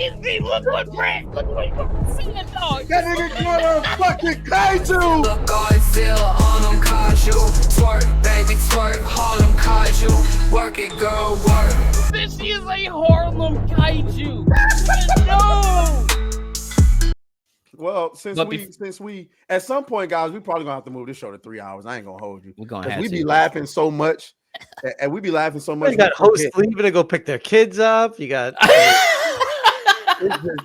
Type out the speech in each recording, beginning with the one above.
crazy. Look what saying, dog. That nigga got a fucking kaiju. Look, Godzilla on them kaiju. Twerk, baby, twerk, Harlem kaiju. Work it, girl, work. This is a Harlem kaiju. No. Well, since we at some point, guys, we probably gonna have to move this show to 3 hours. I ain't gonna hold you. We're gonna have we to. be laughing so much, and we be laughing so much. You got hosts leaving to go pick their kids up. You got it's just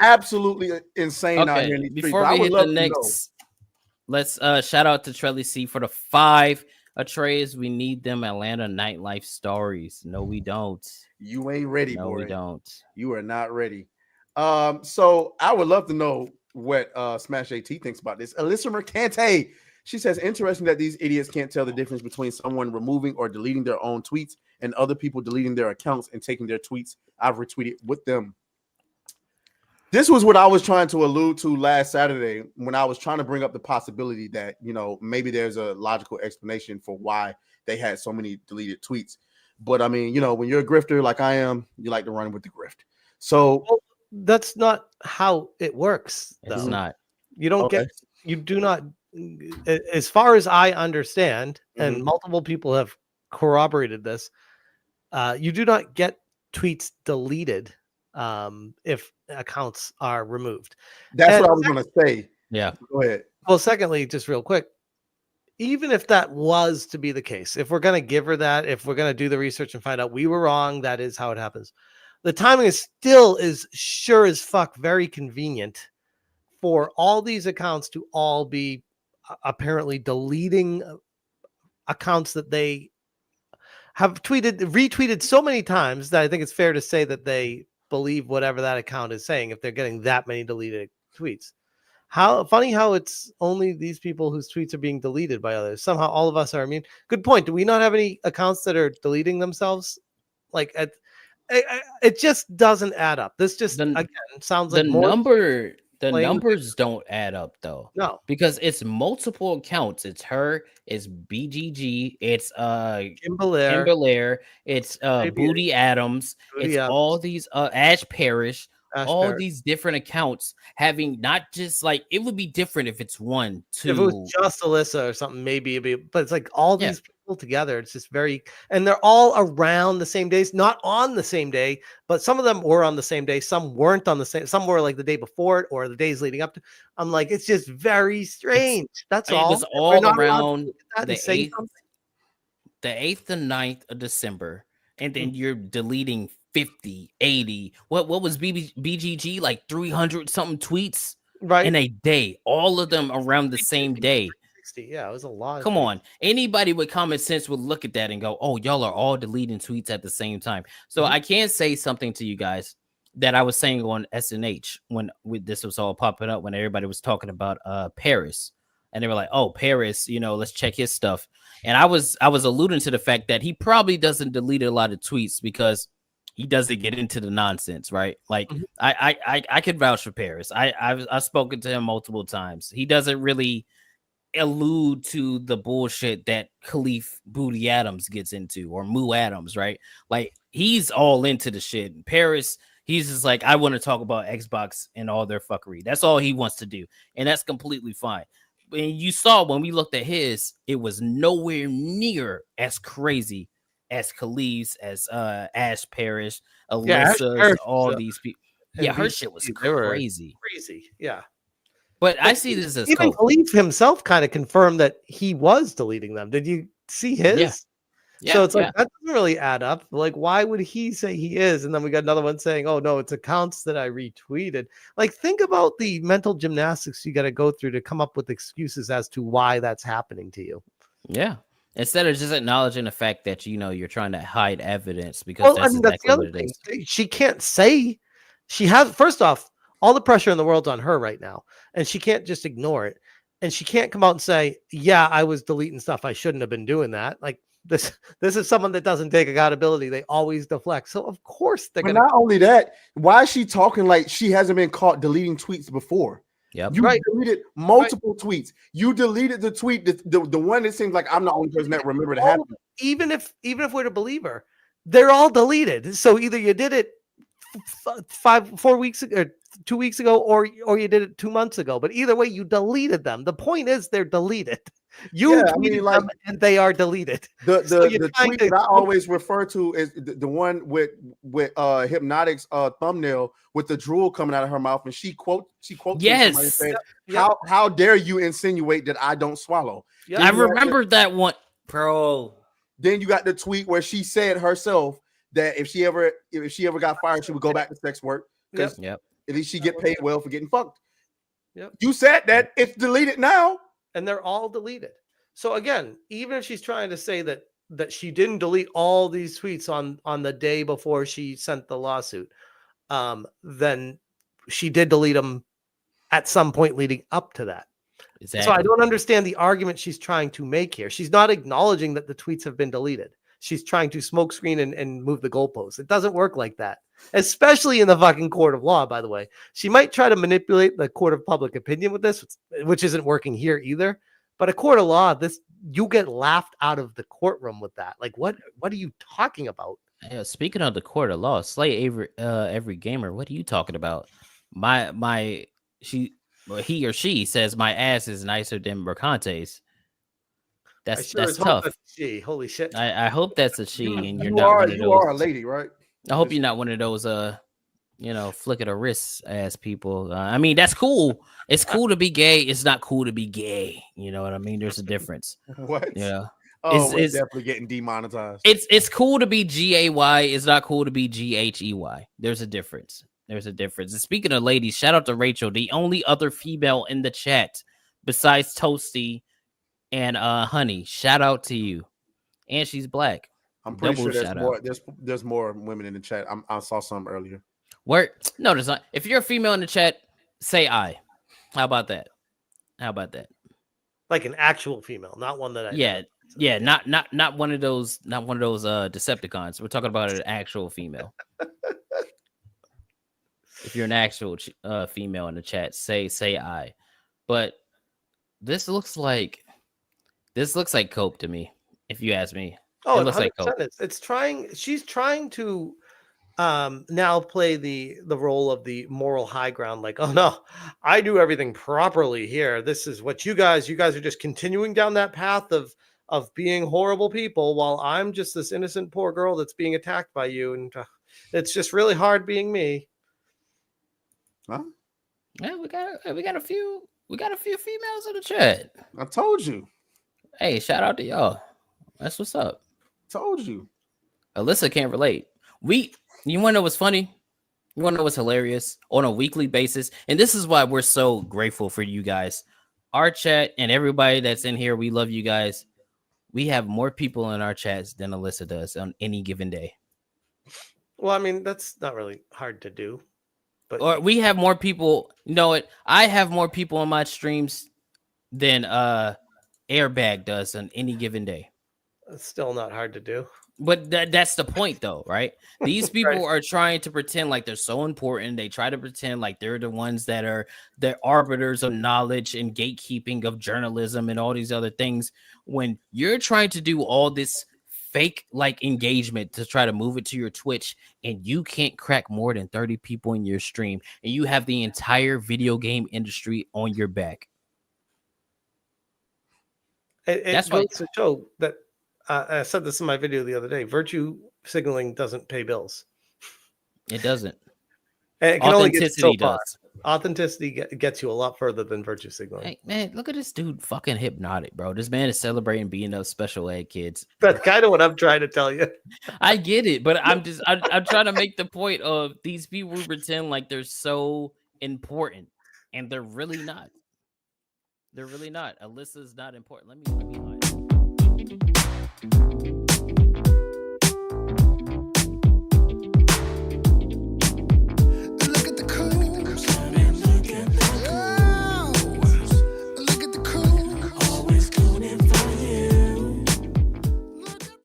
absolutely insane out here in these before streets. we hit the next, let's shout out to Trelly C for the 5 trays. We need them Atlanta nightlife stories. No, we don't. You ain't ready, no, boy. We don't. You are not ready. So I would love to know what Smash AT thinks about this. Alyssa Mercante, she says, interesting that these idiots can't tell the difference between someone removing or deleting their own tweets and other people deleting their accounts and taking their tweets I've retweeted with them. This was what I was trying to allude to last Saturday when I was trying to bring up the possibility that, you know, maybe there's a logical explanation for why they had so many deleted tweets. But I mean, you know, when you're a grifter like I am, you like to run with the grift. So that's not how it works. It's not. You don't get. You do not. As far as I understand, and multiple people have corroborated this, you do not get tweets deleted if accounts are removed. That's what I was going to say. Yeah. Go ahead. Well, secondly, just real quick, even if that was to be the case, if we're going to give her that, if we're going to do the research and find out we were wrong, that is how it happens. The timing is still sure as fuck very convenient for all these accounts to all be apparently deleting accounts that they have retweeted so many times that I think it's fair to say that they believe whatever that account is saying if they're getting that many deleted tweets. How funny how it's only these people whose tweets are being deleted by others. Somehow all of us are immune. Good point. Do we not have any accounts that are deleting themselves? Like it just doesn't add up. This just again sounds like the numbers don't add up though. No, because it's multiple accounts. It's her, it's BGG, it's Kimberlaire, it's Booty Adams, all these Ash Parrish, these different accounts having not just like it would be different if it's 1, 2. If it was just Alyssa or something, maybe it'd be, but it's like all these people together. It's just very, and they're all around the same days, not on the same day, but some of them were on the same day. Some weren't on the same. Some were like the day before it or the days leading up to. I'm like, it's just very strange. That's all. It was all around the 8th to 9th of December, and then you're deleting 50, 80. What was BGG like 300 something tweets in a day? All of them around the same day. Yeah, it was a lot. Come on. Anybody with common sense would look at that and go, oh, y'all are all deleting tweets at the same time. So I can't say something to you guys that I was saying on SNH when this was all popping up, when everybody was talking about Paris. And they were like, oh, Paris, you know, let's check his stuff. And I was alluding to the fact that he probably doesn't delete a lot of tweets because he doesn't get into the nonsense, right? Like I could vouch for Paris. I've spoken to him multiple times. He doesn't really allude to the bullshit that Khalif Booty Adams gets into, or Moo Adams, right? Like he's all into the shit. In Paris, he's just like, I want to talk about Xbox and all their fuckery. That's all he wants to do, and that's completely fine. And you saw when we looked at his, it was nowhere near as crazy as Khalif's, as Ash Parrish, Alyssa's, all these people. Yeah, her shit was crazy. Yeah. But I see this as even Khalif himself kind of confirmed that he was deleting them. Did you see his? Yeah. So it's like that doesn't really add up. Like, why would he say he is? And then we got another one saying, "Oh no, it's accounts that I retweeted." Like, think about the mental gymnastics you got to go through to come up with excuses as to why that's happening to you. Yeah. Instead of just acknowledging the fact that you're trying to hide evidence, because that's exactly what it is. She can't say she has. First off, all the pressure in the world's on her right now, and she can't just ignore it. And she can't come out and say, "Yeah, I was deleting stuff. I shouldn't have been doing that." Like this is someone that doesn't take accountability. They always deflect. So of course they're gonna. Not only that, why is she talking like she hasn't been caught deleting tweets before? Yep. You deleted multiple tweets. You deleted the tweet, the one that seems like I'm the only person that remembered it happened. Even if we're to believe her, they're all deleted. So either you did it 4 weeks ago, or 2 weeks ago, or you did it 2 months ago. But either way, you deleted them. The point is, they're deleted. You tweeted them, and they are deleted. The tweet that I always refer to is the one with Hypnotic's thumbnail with the drool coming out of her mouth, and she quotes somebody saying, how dare you insinuate that I don't swallow? Yep. I remember that one, bro. Then you got the tweet where she said herself that if she ever got fired, she would go back to sex work because at least she get paid well for getting fucked. Yep. You said that it's deleted now. And they're all deleted. So again, even if she's trying to say that she didn't delete all these tweets on the day before she sent the lawsuit, then she did delete them at some point leading up to that. Exactly. So I don't understand the argument she's trying to make here. She's not acknowledging that the tweets have been deleted. She's trying to smokescreen and move the goalposts. It doesn't work like that, especially in the fucking court of law, by the way. She might try to manipulate the court of public opinion with this, which isn't working here either. But a court of law, you get laughed out of the courtroom with that. Like, what are you talking about? Yeah, speaking of the court of law, Slay every gamer, what are you talking about? He or she says my ass is nicer than Mercante's. That's tough. That's she. Holy shit! I hope that's a she, and you are a lady, right? I hope you're not one of those flick of the wrist ass people. I mean, that's cool. It's cool to be gay. It's not cool to be gay. You know what I mean? There's a difference. What? Yeah. Oh, it's definitely getting demonetized. It's cool to be GAY. It's not cool to be GHEY. There's a difference. There's a difference. And speaking of ladies, shout out to Rachel, the only other female in the chat besides Toasty and Honey. Shout out to you. And she's black. I'm pretty sure there's more women in the chat. I saw some earlier. Where? No, there's not. If you're a female in the chat, say I. How about that? Like an actual female, not one that I know. Yeah, not one of those Decepticons. We're talking about an actual female. If you're an actual female in the chat, say I. But this looks like cope to me, if you ask me. Oh, it looks like cope. She's trying to now play the role of the moral high ground, like, oh no, I do everything properly here. This is what you guys are just continuing down that path of being horrible people while I'm just this innocent poor girl that's being attacked by you, and it's just really hard being me. Huh? Yeah, we got a few females in the chat. I told you. Hey, shout out to y'all. That's what's up. Told you. Alyssa can't relate. You want to know what's funny? You want to know what's hilarious? On a weekly basis, and this is why we're so grateful for you guys. Our chat and everybody that's in here, we love you guys. We have more people in our chats than Alyssa does on any given day. Well, I mean, that's not really hard to do. But or we have more people. You know what? I have more people on my streams than Airbag does on any given day. It's still not hard to do. But that's the point, though, right? These people are trying to pretend like they're so important. They try to pretend like they're the ones that are the arbiters of knowledge and gatekeeping of journalism and all these other things. When you're trying to do all this fake like engagement to try to move it to your Twitch, and you can't crack more than 30 people in your stream, and you have the entire video game industry on your back. That's goes to show that. I said this in my video the other day. Virtue signaling doesn't pay bills. It doesn't. And it can only get so far. Authenticity gets you a lot further than virtue signaling. Hey, man, look at this dude fucking hypnotic, bro. This man is celebrating being those special ed kids. That's kind of what I'm trying to tell you. I get it, but I'm trying to make the point of these people who pretend like they're so important, and they're really not. They're really not. Alyssa's not important. Let me